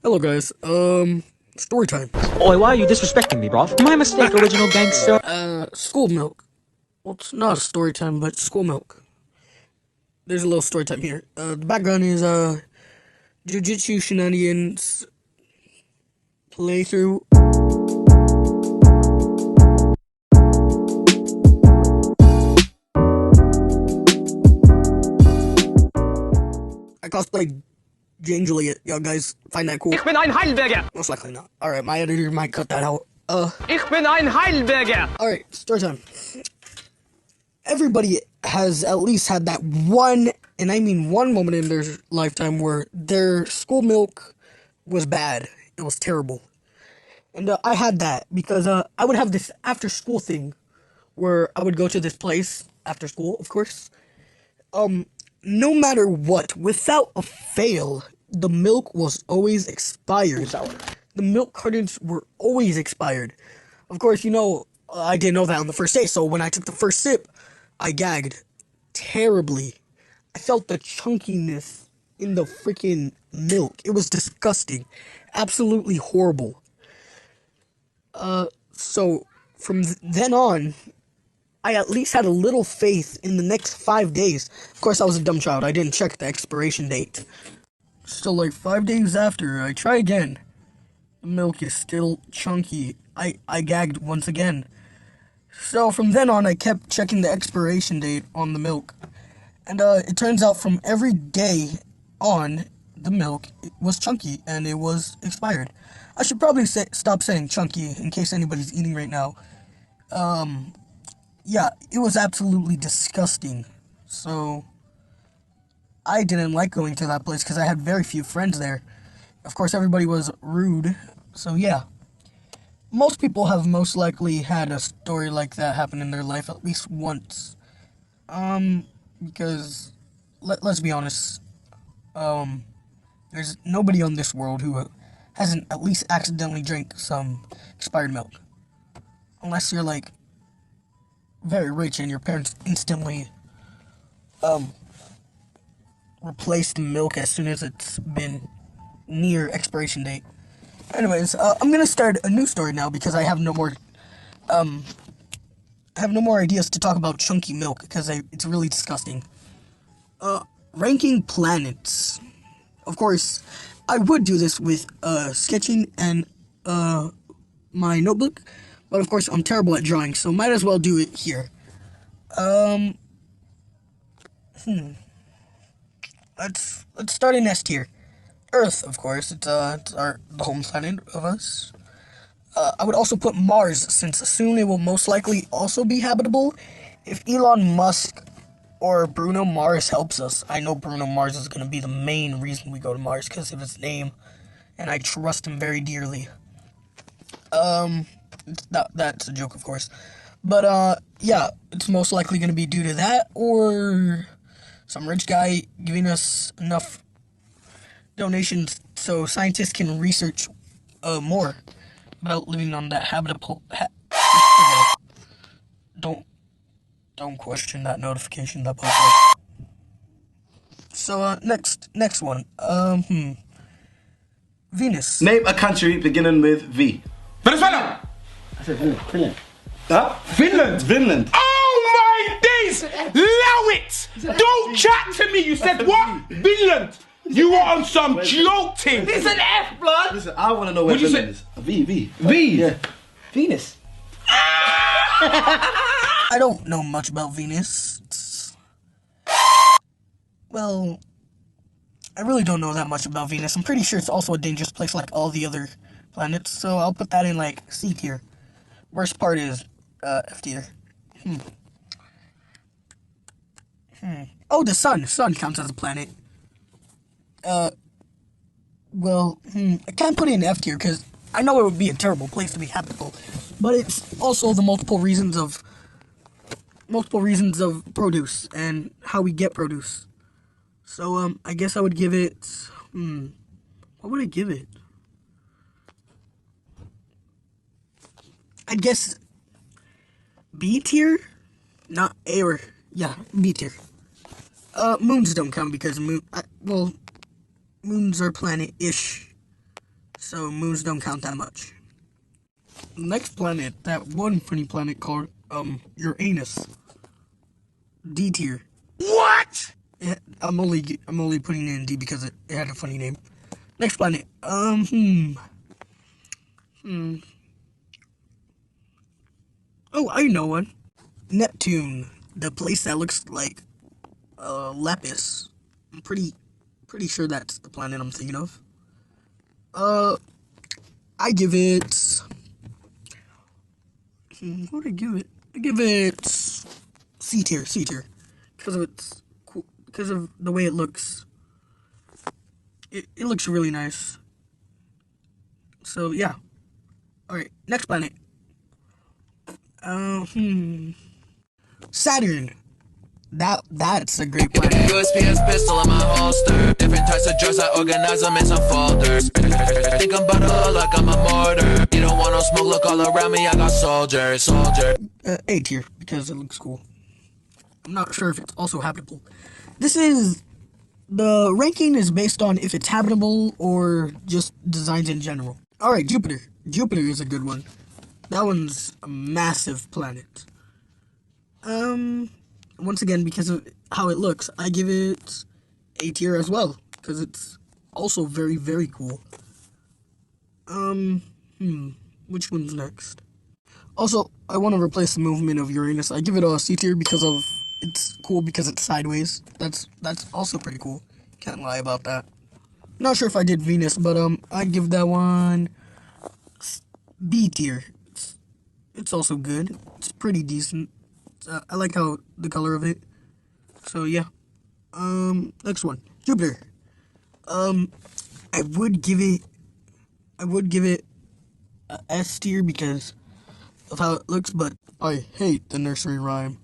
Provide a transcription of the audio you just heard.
Hello guys, story time. Oi, why are you disrespecting me, bruv? My mistake, original gangster. School milk. Well, it's not a story time, but school milk. There's a little story time here. The background is, Jujutsu Shenanigans playthrough. I cosplayed Jane Juliet. Y'all guys find that cool? Ich bin ein Heidelberger. Most likely not. Alright, my editor might cut that out. Ich bin ein Heidelberger. Alright, story time. Everybody has at least had that one, and I mean one moment in their lifetime where their school milk was bad. It was terrible. And I had that because I would have this after school thing where I would go to this place after school, of course. No matter what, without a fail, the milk was always expired. The milk cartons were always expired. Of course, I didn't know that on the first day, so when I took the first sip, I gagged terribly. I felt the chunkiness in the freaking milk. It was disgusting. Absolutely horrible. So from then on, I at least had a little faith in the next 5 days. Of course, I was a dumb child. I didn't check the expiration date. So, like, 5 days after, I try again. The milk is still chunky. I gagged once again. So, from then on, I kept checking the expiration date on the milk. And, it turns out from every day on, the milk was chunky and it was expired. I should probably stop saying chunky in case anybody's eating right now. Yeah, it was absolutely disgusting. So, I didn't like going to that place because I had very few friends there. Of course, everybody was rude. So, yeah. Most people have most likely had a story like that happen in their life at least once. Because, let's be honest, there's nobody on this world who hasn't at least accidentally drank some expired milk. Unless you're, like, very rich and your parents instantly replace the milk as soon as it's been near expiration date. Anyways, I'm gonna start a new story now because I have no more ideas to talk about chunky milk because it's really disgusting. Ranking planets. Of course, I would do this with sketching and my notebook. But of course, I'm terrible at drawing, so might as well do it here. Let's start in S tier. Earth, of course. It's the home planet of us. I would also put Mars, since soon it will most likely also be habitable. If Elon Musk or Bruno Mars helps us, I know Bruno Mars is gonna be the main reason we go to Mars because of his name, and I trust him very dearly. That's a joke, of course. But, yeah, it's most likely going to be due to that, or some rich guy giving us enough donations so scientists can research, more about living on that habitable, Don't question that notification that popped up. So, next one. Venus. Name a country beginning with V. Venezuela! I said Finland. Huh? Finland! Finland. Oh my days! Allow it! Don't chat to me! You said what? Finland! You were on some joke thing! It's an F, blood! Listen, I want to know where What'd you Finland is. V. V! Yeah. Venus. I don't know much about Venus. Well, I really don't know that much about Venus. I'm pretty sure it's also a dangerous place like all the other planets, so I'll put that in, like, C tier. Worst part is, F tier. Oh, the sun. Sun counts as a planet. I can't put it in F tier, because I know it would be a terrible place to be habitable, but it's also the multiple reasons of produce, and how we get produce. So, I guess I would give it, what would I give it? I guess B tier? Not A or, yeah, B tier. Moons don't count because moons are planet-ish. so moons don't count that much. Next planet, that one funny planet called Uranus. D tier. What? I'm only putting it in D because it had a funny name. Next planet. Oh, I know one. Neptune, the place that looks like lapis. I'm pretty sure that's the planet I'm thinking of. I give it. What would I give it? I give it C tier, because of its cool, because of the way it looks. It looks really nice. So yeah. All right, next planet. Saturn. That's a great planet. USPS pistol in my holster. Different types of drugs, I organize them in some folders. Think I'm about to look like I'm a martyr. You don't want no smoke, look all around me, I got soldiers. A tier, because it looks cool. I'm not sure if it's also habitable. The ranking is based on if it's habitable or just designs in general. Alright, Jupiter. Jupiter is a good one. That one's a massive planet. Once again, because of how it looks, I give it A tier as well, because it's also very, very cool. Which one's next? Also, I want to replace the movement of Uranus. I give it a C tier because of it's cool because it's sideways. That's also pretty cool. Can't lie about that. Not sure if I did Venus, but I give that one B tier. It's also good. It's pretty decent. I like how the color of it. So yeah. Next one, Jupiter. I would give it a S tier because of how it looks, but I hate the nursery rhyme.